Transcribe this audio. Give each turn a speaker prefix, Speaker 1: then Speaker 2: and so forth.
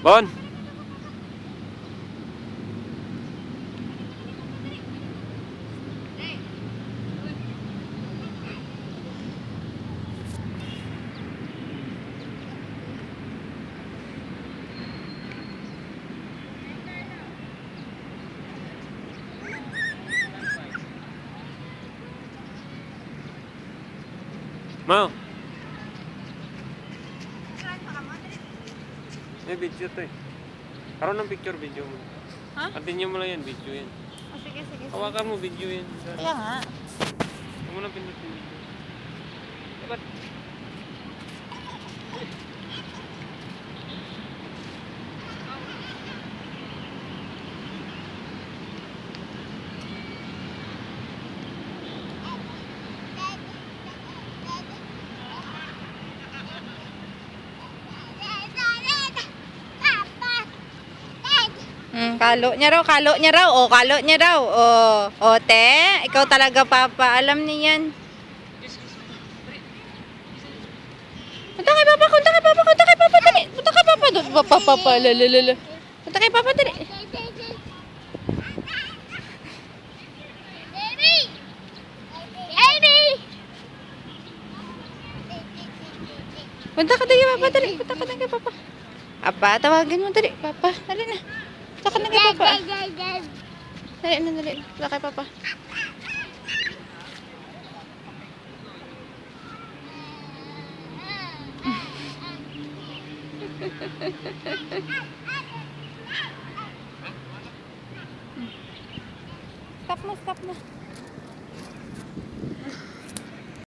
Speaker 1: Bon! Mau? May video to eh. Karoon ng picture, video mo.
Speaker 2: Ha?
Speaker 1: Continue mo lang yan, video yan.
Speaker 2: Oh, sige, sige.
Speaker 1: Hawakan mo, video yan.
Speaker 2: Kaya nga.
Speaker 1: Huwag mo nang pinutin video. Dapat.
Speaker 2: Kalo niya raw, kalo niya raw. O, kalo niya raw. O, te, ikaw talaga papa. Alam niyan. Punta kay papa, punta kay papa, punta kay papa, dali. Punta kay papa, doon. Papa, lalalala. Punta kay papa, dali. Punta ka dali, papa, dali. Punta ka dali, papa. Apa, tawagin mo dali, papa. Dali na. Punta ka na kay papa. Dali na, dali. Punta kay papa. Stop mo, stop mo.